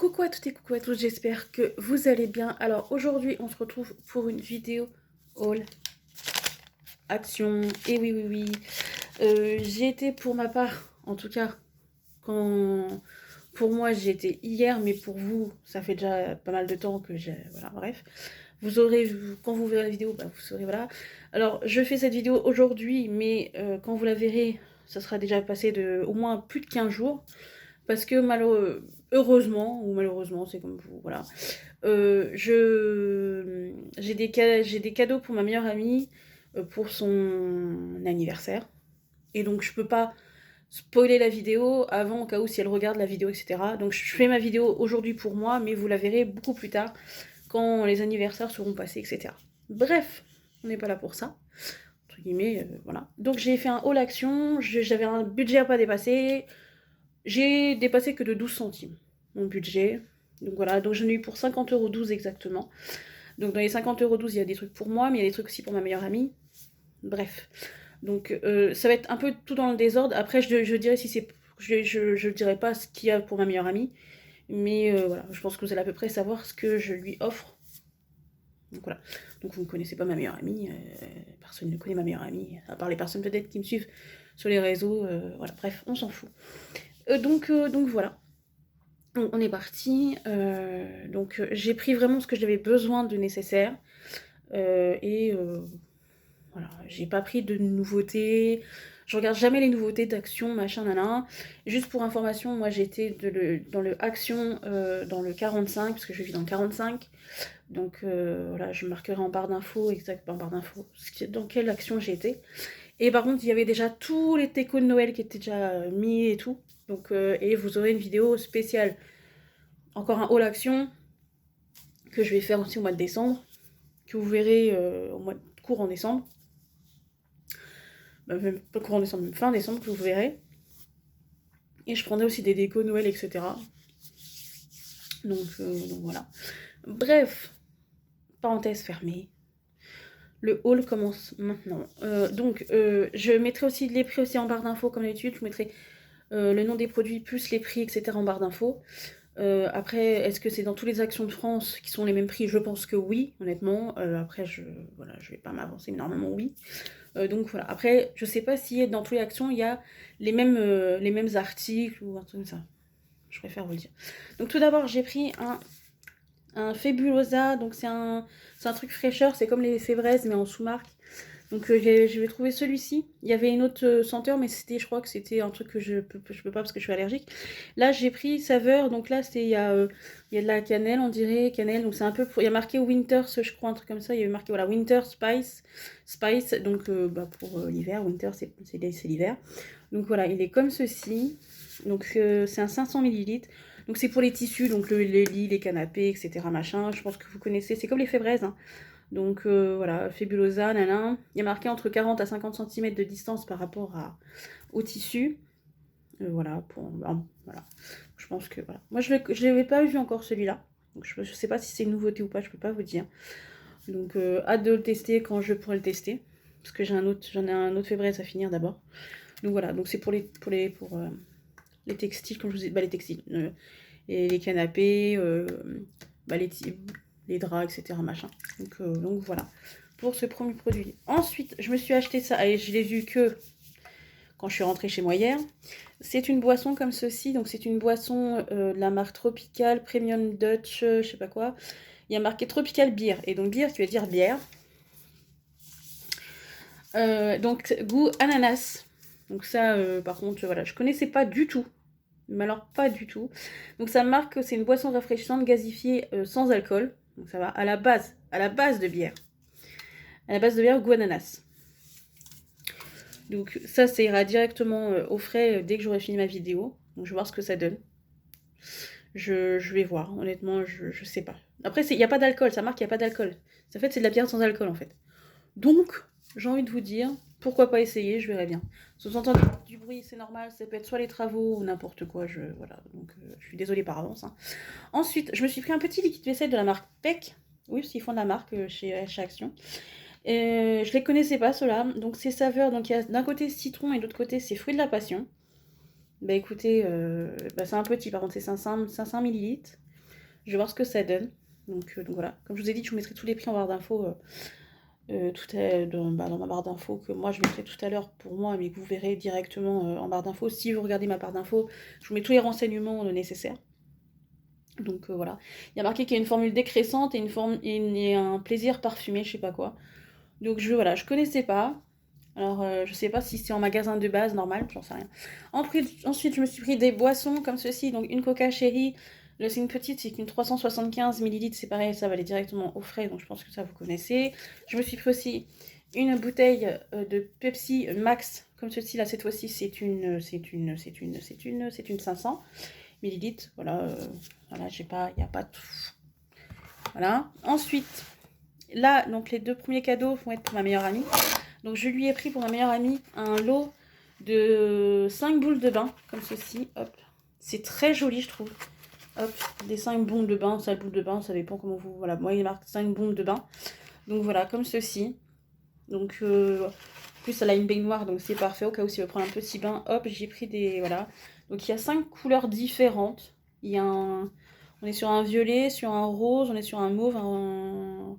Coucou à toutes et coucou à tous, j'espère que vous allez bien. Alors aujourd'hui on se retrouve pour une vidéo haul action. Et oui oui oui, j'ai été pour ma part, en tout cas quand pour moi j'ai été hier, mais pour vous ça fait déjà pas mal de temps que j'ai, voilà, bref. Vous aurez, quand vous verrez la vidéo, bah, vous saurez, voilà. Alors je fais cette vidéo aujourd'hui, mais quand vous la verrez, ça sera déjà passé de au moins plus de 15 jours. Parce que heureusement, ou malheureusement, c'est comme vous, voilà. J'ai des cadeaux pour ma meilleure amie pour son anniversaire. Et donc je peux pas spoiler la vidéo avant, au cas où si elle regarde la vidéo, etc. Donc je fais ma vidéo aujourd'hui pour moi, mais vous la verrez beaucoup plus tard, quand les anniversaires seront passés, etc. Bref, on n'est pas là pour ça. Entre guillemets, voilà. Donc j'ai fait un haul action, j'avais un budget à pas dépasser. J'ai dépassé que de 12 centimes mon budget. Donc voilà, donc j'en ai eu pour 50,12 € exactement. Donc dans les 50,12 €, il y a des trucs pour moi, mais il y a des trucs aussi pour ma meilleure amie. Bref. Donc ça va être un peu tout dans le désordre. Après, je dirais si c'est. Je dirais pas ce qu'il y a pour ma meilleure amie. Mais voilà, je pense que vous allez à peu près savoir ce que je lui offre. Donc voilà. Donc vous ne connaissez pas ma meilleure amie. Personne ne connaît ma meilleure amie. À part les personnes peut-être qui me suivent sur les réseaux. Voilà, bref, on s'en fout. Donc voilà. On est parti. Donc j'ai pris vraiment ce que j'avais besoin de nécessaire. Et voilà, j'ai pas pris de nouveautés. Je regarde jamais les nouveautés d'Action, machin, nanan. Juste pour information, moi j'étais dans le Action, dans le 45, parce que je vis dans le 45. Donc voilà, je marquerai en barre d'infos, exactement en barre d'infos, dans quelle action j'ai été. Et par contre, il y avait déjà tous les décos de Noël qui étaient déjà mis et tout. Donc, et vous aurez une vidéo spéciale. Encore un haul action que je vais faire aussi au mois de décembre. Que vous verrez au mois de courant décembre. Bah, même pas courant décembre, même fin décembre que vous verrez. Et je prendrai aussi des décos Noël, etc. Donc voilà. Bref, parenthèse fermée. Le haul commence maintenant. Je mettrai aussi les prix aussi en barre d'infos comme d'habitude. Je mettrai le nom des produits plus les prix, etc. en barre d'infos. Après, est-ce que c'est dans toutes les actions de France qui sont les mêmes prix? Je pense que oui, honnêtement. Après, voilà, je vais pas m'avancer, mais normalement oui. Donc voilà. Après, je sais pas si dans toutes les actions il y a les mêmes articles ou un truc comme ça. Je préfère vous le dire. Donc tout d'abord, j'ai pris un Fabulosa. Donc c'est un truc fraîcheur. C'est comme les Févraises mais en sous-marque. Donc je vais trouver celui-ci. Il y avait une autre senteur, mais je crois que c'était un truc que je peux pas parce que je suis allergique. Là j'ai pris saveur, donc là il y a de la cannelle, on dirait cannelle, donc c'est un peu, il y a marqué Winter, je crois, un truc comme ça. Il y avait marqué voilà Winter Spice, donc pour l'hiver. Winter c'est l'hiver. Donc voilà, il est comme ceci. Donc c'est un 500 ml. Donc c'est pour les tissus, donc les lits, les canapés, etc. Machin. Je pense que vous connaissez, c'est comme les fébraises, hein. Donc voilà, Fabulosa, nanan. Il y a marqué entre 40 à 50 cm de distance par rapport au tissu. Voilà, voilà. Je pense que voilà. Moi je l'avais pas vu encore celui-là. Donc je sais pas si c'est une nouveauté ou pas, je peux pas vous dire. Donc hâte de le tester quand je pourrai le tester. Parce que j'en ai un autre Fébraise à finir d'abord. Donc voilà, donc c'est pour les textiles, comme je vous ai dit, les textiles. Et les canapés, les draps, etc. Machin. Donc voilà, pour ce premier produit. Ensuite, je me suis acheté ça, et je l'ai vu que quand je suis rentrée chez moi hier. C'est une boisson comme ceci, donc c'est une boisson de la marque Tropical Premium Dutch, je sais pas quoi. Il y a marqué Tropical Beer, et donc beer qui veut dire bière. Donc goût ananas. Donc ça, par contre, voilà, je connaissais pas du tout. Mais alors pas du tout. Donc ça marque que c'est une boisson rafraîchissante gazifiée sans alcool. Donc ça va à la base de bière. À la base de bière goût ananas. Donc ça ira directement au frais dès que j'aurai fini ma vidéo. Donc je vais voir ce que ça donne. Je vais voir, honnêtement, je sais pas. Après, il n'y a pas d'alcool, ça marque qu'il n'y a pas d'alcool. En fait, c'est de la bière sans alcool en fait. Donc, j'ai envie de vous dire, pourquoi pas essayer, je verrai bien. Si vous entendez du bruit, c'est normal, ça peut être soit les travaux ou n'importe quoi, voilà. Donc, je suis désolée par avance, hein. Ensuite, je me suis pris un petit liquide vaisselle de la marque Peck. Oui, parce qu'ils font de la marque chez Action. Je les connaissais pas, ceux-là. Donc, c'est saveurs, donc il y a d'un côté citron et de l'autre côté, c'est fruits de la passion. Bah écoutez, c'est un petit, par contre, c'est 500 ml. Je vais voir ce que ça donne. Donc voilà, comme je vous ai dit, je vous mettrai tous les prix en barre d'infos. Tout est dans ma barre d'infos que moi je mettrai tout à l'heure pour moi, mais que vous verrez directement en barre d'infos. Si vous regardez ma barre d'infos, je vous mets tous les renseignements nécessaires. Donc voilà, il y a marqué qu'il y a une formule décressante et un plaisir parfumé, je sais pas quoi. Donc voilà, je connaissais pas. Alors je sais pas si c'est en magasin de base normal, j'en sais rien. Ensuite, je me suis pris des boissons comme ceci, donc une Coca Cherry. C'est une petite, c'est une 375 ml, c'est pareil, ça va aller directement au frais, donc je pense que ça vous connaissez. Je me suis pris aussi une bouteille de Pepsi Max, comme ceci là, cette fois-ci, c'est une 500 millilitres. Voilà, voilà, il n'y a pas tout. Voilà. Ensuite, là, donc les 2 premiers cadeaux vont être pour ma meilleure amie. Donc je lui ai pris pour ma meilleure amie un lot de 5 boules de bain, comme ceci. Hop. C'est très joli, je trouve. Hop, des 5 boules de bain, ça boules de bain, ça dépend comment vous... Voilà, moi il marque 5 boules de bain. Donc voilà, comme ceci. Donc, en plus elle a une baignoire, donc c'est parfait. Au cas où si elle veut prendre un petit bain, hop, j'ai pris des... Voilà. Donc il y a 5 couleurs différentes. Il y a un... On est sur un violet, sur un rose, on est sur un mauve, un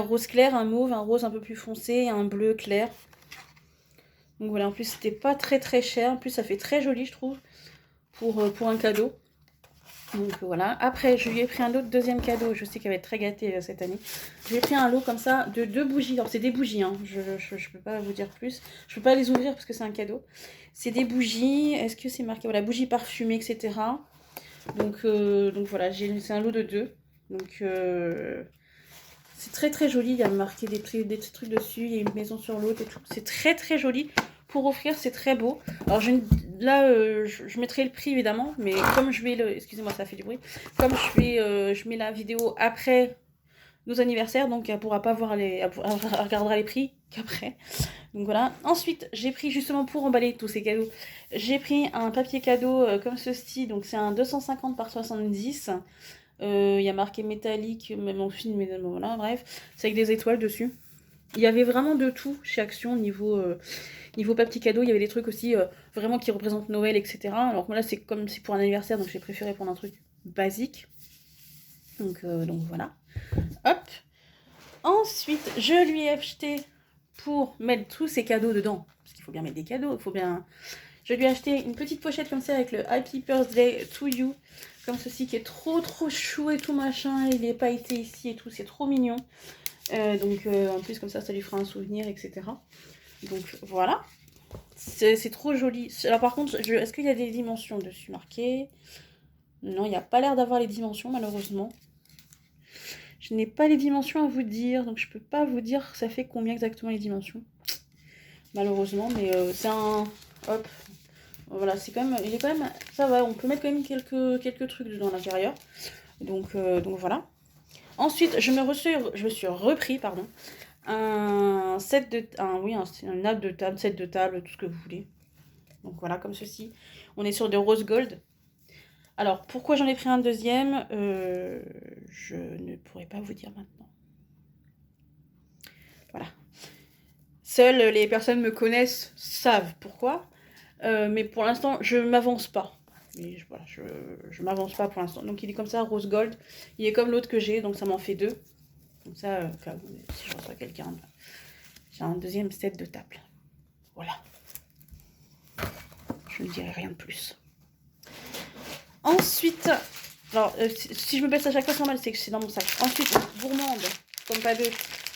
rose clair, un mauve, un rose un peu plus foncé et un bleu clair. Donc voilà, en plus c'était pas très très cher. En plus ça fait très joli je trouve pour un cadeau. Donc voilà. Après je lui ai pris un autre deuxième cadeau. Je sais qu'elle va être très gâtée cette année. Je lui ai pris un lot comme ça de 2 bougies. Alors c'est des bougies, hein. Je peux pas vous dire plus. Je peux pas les ouvrir parce que c'est un cadeau. C'est des bougies. Est-ce que c'est marqué? Voilà, bougies parfumées, etc. Donc voilà, c'est un lot de 2. Donc c'est très très joli, il y a marqué des trucs dessus, il y a une maison sur l'autre et tout. C'est très très joli. Pour offrir, c'est très beau. Alors je mettrai le prix évidemment, mais comme je vais excusez-moi, ça fait du bruit. Comme je mets la vidéo après nos anniversaires, donc elle pourra pas voir elle regardera les prix qu'après. Donc voilà. Ensuite, j'ai pris justement pour emballer tous ces cadeaux, j'ai pris un papier cadeau comme ceci, donc c'est un 250 par 70. Il y a marqué métallique, même en film, mais voilà, bref. C'est avec des étoiles dessus. Il y avait vraiment de tout chez Action niveau papier cadeau. Il y avait des trucs aussi vraiment qui représentent Noël, etc. Alors que là, c'est comme c'est pour un anniversaire, donc j'ai préféré prendre un truc basique. Donc voilà. Hop. Ensuite, je lui ai acheté pour mettre tous ses cadeaux dedans. Parce qu'il faut bien mettre des cadeaux, il faut bien... Je lui ai acheté une petite pochette comme ça avec le Happy Birthday to You. Comme ceci, qui est trop trop chou et tout machin. Il est pailleté ici et tout, c'est trop mignon. En plus comme ça lui fera un souvenir, etc. Donc voilà. C'est trop joli. Alors par contre, est-ce qu'il y a des dimensions dessus marquées? Non, il n'y a pas l'air d'avoir les dimensions malheureusement. Je n'ai pas les dimensions à vous dire, donc je peux pas vous dire ça fait combien exactement les dimensions. Malheureusement, mais c'est un... Hop. Voilà, c'est quand même... Il est quand même... Ça va, on peut mettre quand même quelques trucs dedans à l'intérieur. Donc voilà. Ensuite, je me suis repris, pardon, un set de... un nappe de table, set de table, tout ce que vous voulez. Donc voilà, comme ceci. On est sur de rose gold. Alors, pourquoi j'en ai pris un deuxième je ne pourrais pas vous dire maintenant. Voilà. Seules les personnes me connaissent, savent pourquoi. Mais pour l'instant, je m'avance pas. Mais voilà, je m'avance pas pour l'instant. Donc il est comme ça, rose gold. Il est comme l'autre que j'ai, donc ça m'en fait 2. Comme ça, si je reçois quelqu'un, j'ai un deuxième set de table. Voilà. Je ne dirai rien de plus. Ensuite, alors si je me baisse à chaque fois, c'est normal, c'est que c'est dans mon sac. Ensuite, gourmande, comme pas deux.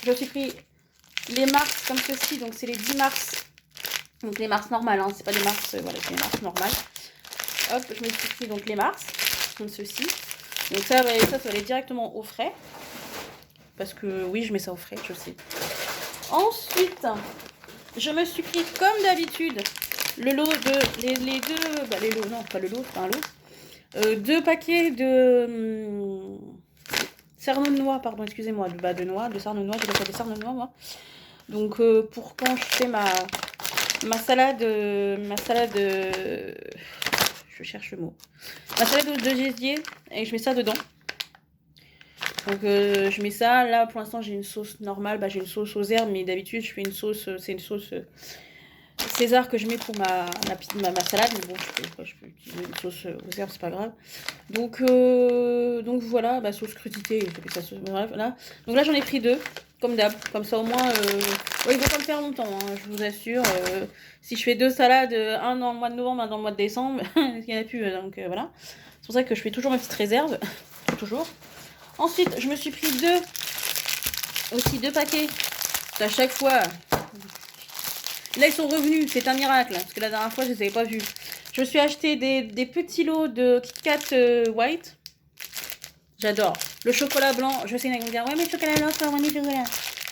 Je me suis pris les Mars comme ceci, donc c'est les 10 Mars. Donc les Mars normales, hein, c'est pas des Mars, voilà, c'est les Mars normales. Hop, je me suis pris donc les Mars, comme ceci. Donc ça va aller directement au frais. Parce que oui, je mets ça au frais, je sais. Ensuite, je me suis pris comme d'habitude le lot de... Les deux... Bah les lots, non, pas le lot, c'est pas un lot. 2 paquets de... Cerneau de noix, pardon, excusez-moi, de noix, de sarne de noix, je l'appelle des sarnes de noix, moi. Donc pour quand je fais ma salade, je cherche le mot. Ma salade de gésier, et je mets ça dedans. Donc je mets ça, là pour l'instant j'ai une sauce normale, j'ai une sauce aux herbes, mais d'habitude je fais une sauce, c'est une sauce César que je mets pour ma salade, mais bon, je peux utiliser une sauce aux herbes, c'est pas grave. Donc voilà, bah, sauce crudité, bref, là. Donc là, j'en ai pris 2, comme d'hab. Comme ça, au moins, ouais, il va pas me faire longtemps, hein, je vous assure. Si je fais 2 salades, un dans le mois de novembre, un dans le mois de décembre, il n'y en a plus, donc voilà. C'est pour ça que je fais toujours ma petite réserve, toujours. Ensuite, je me suis pris 2 paquets. À chaque fois... Là, ils sont revenus, c'est un miracle, parce que la dernière fois, je les avais pas vus. Je me suis acheté des petits lots de Kit Kat White. J'adore. Le chocolat blanc, je sais, ils vont me dire, ouais, mais le chocolat blanc, c'est vraiment du chocolat.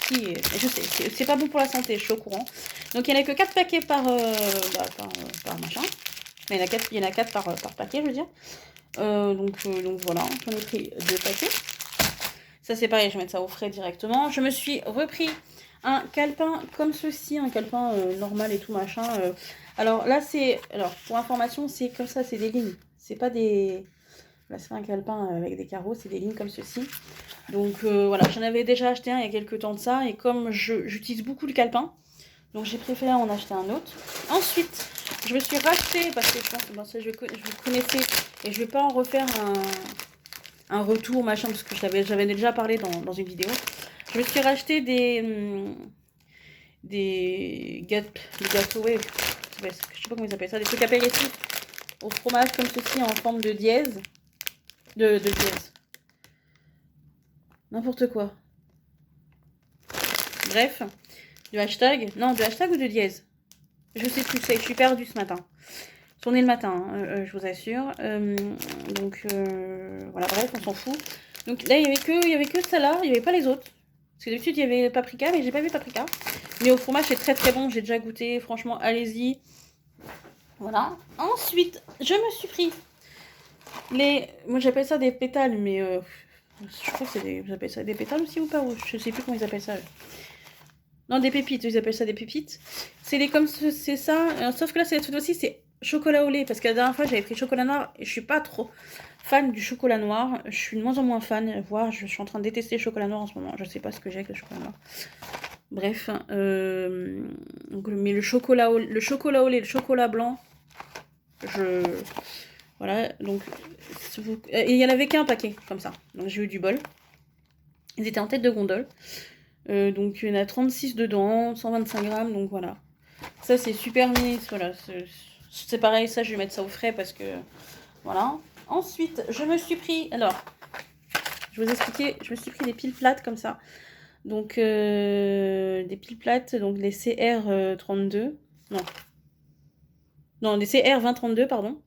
Si, je sais, c'est pas bon pour la santé, je suis au courant. Donc, il n'y en a que 4 paquets par machin. Mais il y en a 4 par paquet, je veux dire. Donc voilà, j'en ai pris 2 paquets. Ça, c'est pareil, je vais mettre ça au frais directement. Je me suis repris un calepin comme ceci, un calepin normal et tout machin. Alors là, alors pour information, c'est comme ça, c'est des lignes. C'est pas des... Là, c'est pas un calepin avec des carreaux, c'est des lignes comme ceci. Donc voilà, j'en avais déjà acheté un il y a quelques temps de ça. Et comme j'utilise beaucoup le calepin, donc j'ai préféré en acheter un autre. Ensuite, je me suis racheté, parce que je pense que bon, ça, je vous connaissez, et je vais pas en refaire un retour machin, parce que j'avais déjà parlé dans une vidéo. Je me suis racheté des gâteaux, ouais, je sais pas comment ils appellent ça, des trucs apéritifs au fromage comme ceci en forme de dièse. De dièse. N'importe quoi. Bref, du hashtag. Non, du hashtag ou de dièse. Je sais plus, je suis perdue ce matin. Tournée le matin, hein, je vous assure. Voilà, bref, on s'en fout. Donc là, il y avait que ça là, il n'y avait pas les autres. Parce que d'habitude, il y avait paprika, mais j'ai pas vu paprika. Mais au fromage, c'est très très bon, j'ai déjà goûté. Franchement, allez-y. Voilà. Ensuite, je me suis pris moi, j'appelle ça des pétales, mais je crois que c'est des... Vous appelez ça des pétales aussi ou pas? Je sais plus comment ils appellent ça. Non, des pépites, ils appellent ça des pépites. C'est ça, sauf que là, cette fois-ci, c'est chocolat au lait. Parce que la dernière fois, j'avais pris chocolat noir et je suis pas trop fan du chocolat noir. Je suis de moins en moins fan, voire je suis en train de détester le chocolat noir en ce moment. Je sais pas ce que j'ai avec le chocolat noir. Bref, mais le chocolat au lait, le chocolat blanc, voilà, donc il y en avait qu'un paquet comme ça. Donc j'ai eu du bol. Ils étaient en tête de gondole. Donc il y en a 36 dedans, 125 grammes, donc voilà. Ça c'est super mix, voilà. C'est pareil, ça je vais mettre ça au frais parce que... Voilà. Ensuite, je me suis pris... Alors, je vais vous expliquer, je me suis pris des piles plates comme ça. Donc, des piles plates, donc les CR32. Non, les CR2032, pardon.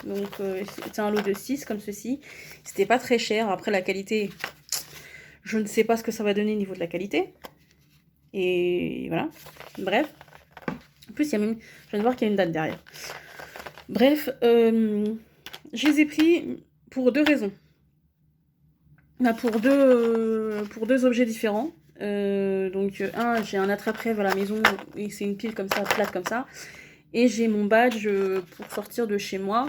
Donc, c'est un lot de 6 comme ceci. C'était pas très cher. Après, la qualité, je ne sais pas ce que ça va donner au niveau de la qualité. Et voilà. Bref. En plus, il y a même... je viens de voir qu'il y a une date derrière. Bref, je les ai pris pour 2 raisons. Bah, pour deux objets différents. Donc, j'ai un attrape-rêve à la maison, et c'est une pile comme ça, plate comme ça. Et j'ai mon badge pour sortir de chez moi.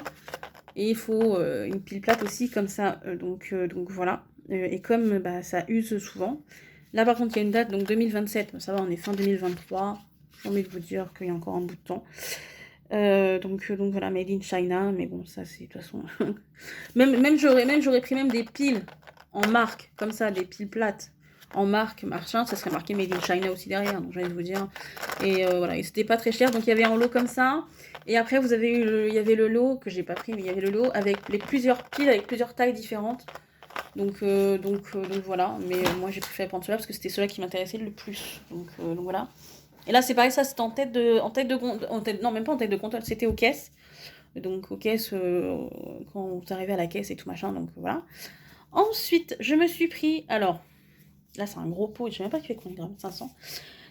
Et il faut une pile plate aussi, comme ça. Donc voilà. Et comme bah, ça use souvent. Là, par contre, il y a une date, donc 2027. Ça va, on est fin 2023. J'ai envie de vous dire qu'il y a encore un bout de temps. Donc voilà, made in China. Mais bon, ça, c'est de toute façon... j'aurais pris même des piles en marque, comme ça, des piles plates en marque, machin, ça serait marqué Made in China aussi derrière, donc j'ai envie de vous dire. Et voilà, et c'était pas très cher, donc il y avait un lot comme ça. Et après, il y avait le lot, que j'ai pas pris, mais il y avait le lot avec plusieurs piles, avec plusieurs tailles différentes. Donc voilà, mais moi j'ai préféré prendre cela parce que c'était cela qui m'intéressait le plus. Donc voilà. Et là, c'est pareil, ça c'était non, même pas en tête de comptoir, c'était aux caisses. Donc aux caisses, quand vous arrivez à la caisse et tout machin, donc voilà. Ensuite, je me suis pris, alors, là c'est un gros pot, je sais même pas qui fait combien de grammes, 500.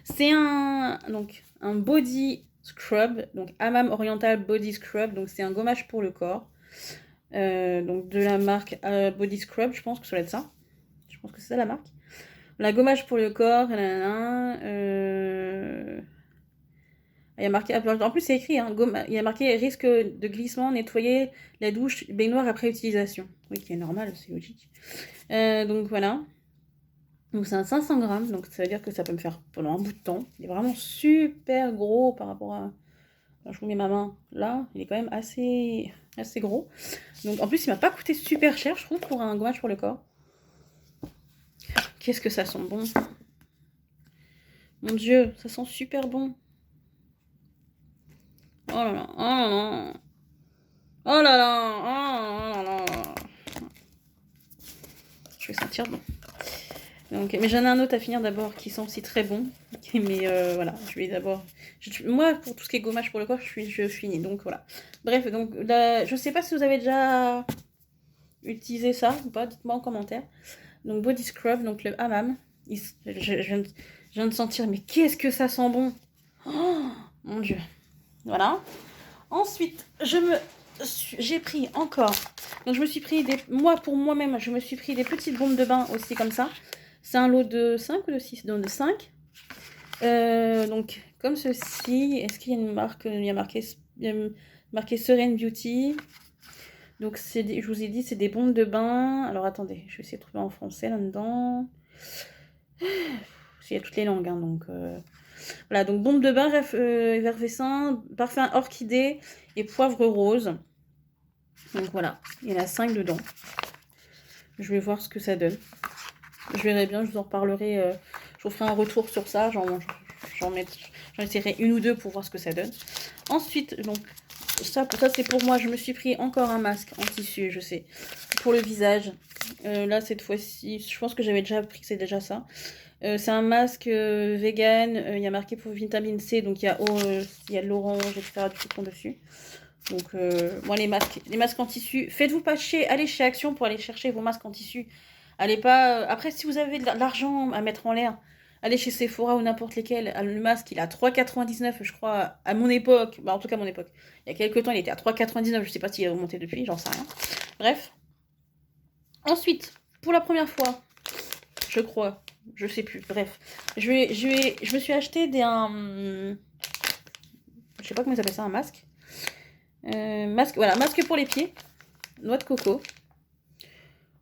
C'est un body scrub, donc Hammam Oriental Body Scrub, donc c'est un gommage pour le corps. Donc de la marque Body Scrub, je pense que ça doit être ça. Je pense que c'est ça la marque. La gommage pour le corps, il y a marqué, en plus c'est écrit, hein, il y a marqué risque de glissement, nettoyer la douche, baignoire après utilisation. Oui, qui est normal, c'est logique. Donc voilà. Donc c'est un 500 grammes, donc ça veut dire que ça peut me faire pendant un bout de temps. Il est vraiment super gros par rapport à Enfin, je vous mets ma main là, il est quand même assez gros. Donc en plus, il m'a pas coûté super cher, je trouve, pour un gommage pour le corps. Qu'est-ce que ça sent bon. Mon Dieu, ça sent super bon. Oh là là, oh là là. Oh là là, oh là là. Je vais sentir bon. Donc, mais j'en ai un autre à finir d'abord qui sent aussi très bon. Mais voilà, je vais d'abord. Moi, pour tout ce qui est gommage pour le corps, je finis. Donc voilà. Bref, donc là, je sais pas si vous avez déjà utilisé ça ou pas. Dites-moi en commentaire. Donc Body Scrub, donc le hammam. Je viens de sentir, mais qu'est-ce que ça sent bon. Oh mon Dieu. Voilà. Ensuite, j'ai pris encore. Donc je me suis pris pour moi-même, je me suis pris des petites bombes de bain aussi comme ça. C'est un lot de 5 ou de 6? Donc de 5. Donc comme ceci. Est-ce qu'il y a une marque? Il y a marqué Serene Beauty. Donc je vous ai dit, c'est des bombes de bain. Alors attendez, je vais essayer de trouver en français là-dedans. Il y a toutes les langues, hein, donc voilà, donc bombe de bain effervescent, parfum orchidée et poivre rose. Donc voilà, il y en a 5 dedans. Je vais voir ce que ça donne. Je verrai bien, je vous en reparlerai. Je vous ferai un retour sur ça. J'en essaierai une ou deux pour voir ce que ça donne. Ensuite, donc ça c'est pour moi. Je me suis pris encore un masque en tissu, je sais, pour le visage. Là cette fois-ci, je pense que j'avais déjà pris que c'est déjà ça. C'est un masque vegan, il y a marqué pour vitamine C, donc il y a de l'orange, etc. du citron dessus. Donc moi les masques en tissu, faites-vous pas chier, allez chez Action pour aller chercher vos masques en tissu. Allez pas. Après, si vous avez de l'argent à mettre en l'air, allez chez Sephora ou n'importe lesquels. Le masque, il est à 3,99, je crois, à mon époque. Bah, en tout cas, à mon époque. Il y a quelques temps, il était à 3,99. Je sais pas s'il a augmenté depuis, j'en sais rien. Bref. Ensuite, pour la première fois, je crois, je sais plus. Bref, je me suis acheté je sais pas comment ils appellent ça, un masque. Masque pour les pieds, noix de coco.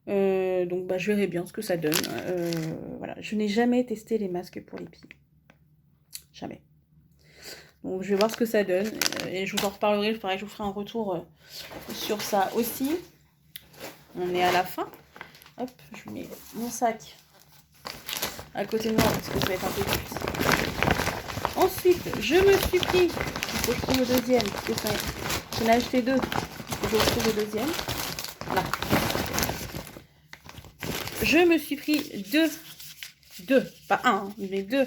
Donc bah, je verrai bien ce que ça donne. Voilà, je n'ai jamais testé les masques pour les pieds. Jamais. Donc je vais voir ce que ça donne. Et je vous en reparlerai. Pareil, je vous ferai un retour sur ça aussi. On est à la fin. Hop, je mets mon sac à côté de moi parce que ça va être un peu difficile. Ensuite, je me suis pris. Il faut que je trouve le deuxième. J'en ai acheté 2. Il faut que je retrouve le deuxième. Voilà. Je me suis pris 2, pas 1, hein, mais 2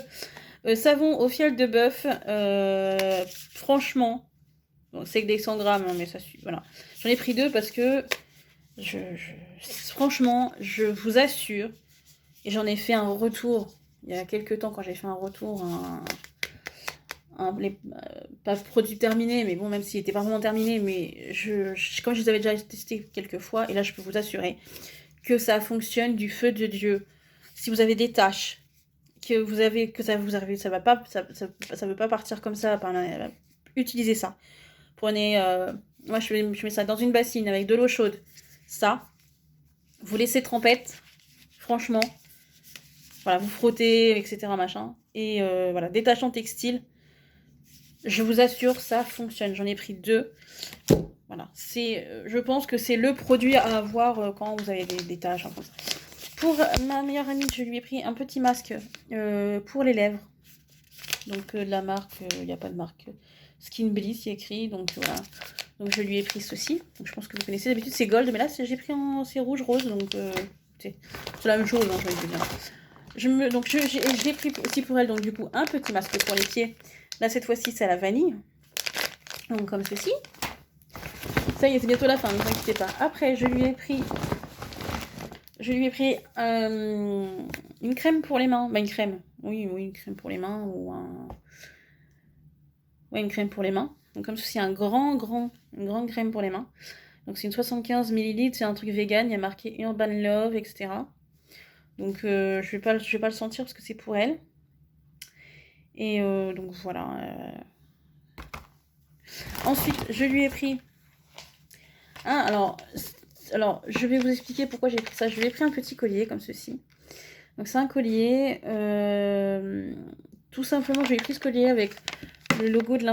savons au fiel de bœuf. Franchement, bon, c'est que des 100 grammes, hein, mais ça suit. Voilà. J'en ai pris 2 parce que franchement, je vous assure, et j'en ai fait un retour il y a quelques temps quand j'ai fait un retour, pas produit terminé, mais bon, même s'il n'était pas vraiment terminé, mais quand je les avais déjà testés quelques fois, et là je peux vous assurer que ça fonctionne du feu de Dieu. Si vous avez des taches, que ça vous arrive, ça veut pas partir comme ça. Utilisez ça. Prenez, moi je mets ça dans une bassine avec de l'eau chaude. Ça, vous laissez trempette. Franchement, voilà, vous frottez, etc. machin. Et voilà, détachant textile. Je vous assure, ça fonctionne. J'en ai pris 2. Voilà, je pense que c'est le produit à avoir quand vous avez des taches. Hein, comme ça. Pour ma meilleure amie, je lui ai pris un petit masque pour les lèvres. Donc de la marque, il n'y a pas de marque. Skin Bliss, il y a écrit. Donc voilà. Donc je lui ai pris ceci. Donc, je pense que vous connaissez. D'habitude c'est gold, mais là j'ai pris c'est rouge rose. Donc c'est la même chose, hein, j'ai envie de dire. Donc j'ai pris aussi pour elle, donc du coup, un petit masque pour les pieds. Là cette fois-ci c'est à la vanille. Donc comme ceci. Ça y est, c'est bientôt la fin, ne vous inquiétez pas. Après, je lui ai pris une crème pour les mains. Bah, une crème. Oui, une crème pour les mains ou ouais, une crème pour les mains. Donc comme ceci, une grande crème pour les mains. Donc c'est une 75 ml, c'est un truc vegan, il y a marqué Urban Love, etc. Donc je vais pas le sentir parce que c'est pour elle. Et donc voilà. Ensuite, je lui ai pris alors, je vais vous expliquer pourquoi j'ai pris ça. Je lui ai pris un petit collier comme ceci. Donc, c'est un collier. Tout simplement, je lui ai pris ce collier avec le logo de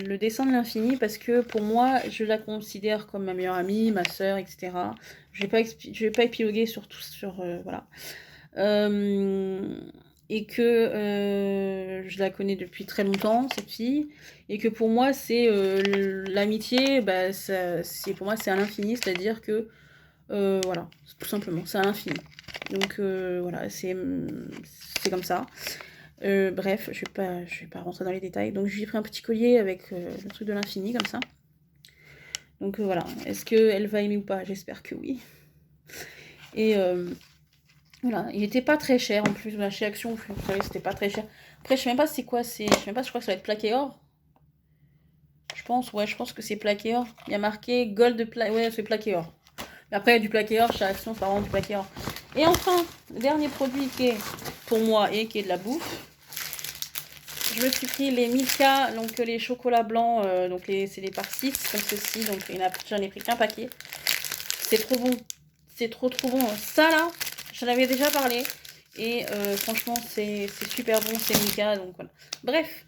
le dessin de l'infini, parce que pour moi, je la considère comme ma meilleure amie, ma sœur, etc. Je vais pas épiloguer sur tout, voilà. Et que je la connais depuis très longtemps, cette fille, et que pour moi, c'est l'amitié, bah, pour moi, c'est à l'infini, c'est-à-dire que, voilà, tout simplement, c'est à l'infini. Donc voilà, c'est comme ça. Bref, je vais pas rentrer dans les détails. Donc, je lui ai pris un petit collier avec le truc de l'infini, comme ça. Donc, voilà. Est-ce qu'elle va aimer ou pas? J'espère que oui. Et voilà. Il était pas très cher, en plus. Chez Action, vous savez, c'était pas très cher. Après, je sais même pas c'est quoi. Je sais même pas, je crois que ça va être plaqué or. Je pense que c'est plaqué or. Il y a marqué gold ouais, c'est plaqué or. Mais après, il y a du plaqué or chez Action, c'est pas vraiment du plaqué or. Et enfin, le dernier produit qui est pour moi et qui est de la bouffe. Je me suis pris les Milka, donc les chocolats blancs, donc c'est les par 6 comme ceci, donc j'en ai pris qu'un paquet. C'est trop bon, c'est trop bon. Ça là, j'en avais déjà parlé, et franchement c'est super bon, c'est Milka, donc voilà. Bref,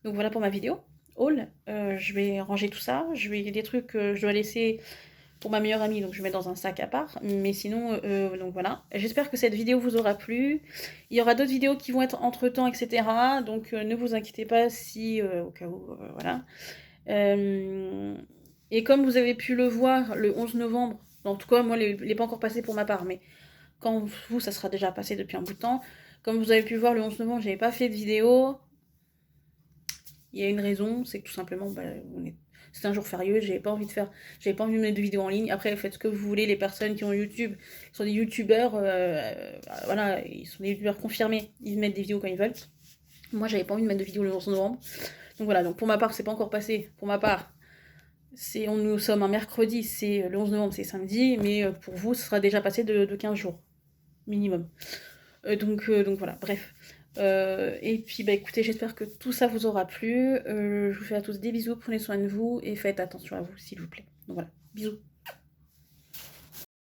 donc voilà pour ma vidéo. Haul, je vais ranger tout ça, il y a des trucs que je dois laisser pour ma meilleure amie, donc je vais mettre dans un sac à part. Mais sinon, donc voilà. J'espère que cette vidéo vous aura plu. Il y aura d'autres vidéos qui vont être entre-temps, etc. Donc ne vous inquiétez pas si, au cas où, voilà. Et comme vous avez pu le voir le 11 novembre, en tout cas, moi, il n'est pas encore passé pour ma part, mais quand vous, ça sera déjà passé depuis un bout de temps. Comme vous avez pu voir le 11 novembre, j'avais pas fait de vidéo. Il y a une raison, c'est que tout simplement, bah, c'est un jour férieux, j'avais pas envie de mettre de vidéos en ligne. Après, faites ce que vous voulez, les personnes qui ont YouTube, qui sont des youtubeurs, voilà, ils sont des youtubeurs confirmés, ils mettent des vidéos quand ils veulent. Moi, j'avais pas envie de mettre de vidéos le 11 novembre. Donc voilà, donc pour ma part, c'est pas encore passé. Pour ma part, nous sommes un mercredi, c'est le 11 novembre, c'est samedi, mais pour vous, ce sera déjà passé de 15 jours, minimum. Donc voilà, bref. Et puis bah écoutez, j'espère que tout ça vous aura plu. Je vous fais à tous des bisous, prenez soin de vous et faites attention à vous s'il vous plaît. Donc voilà, bisous.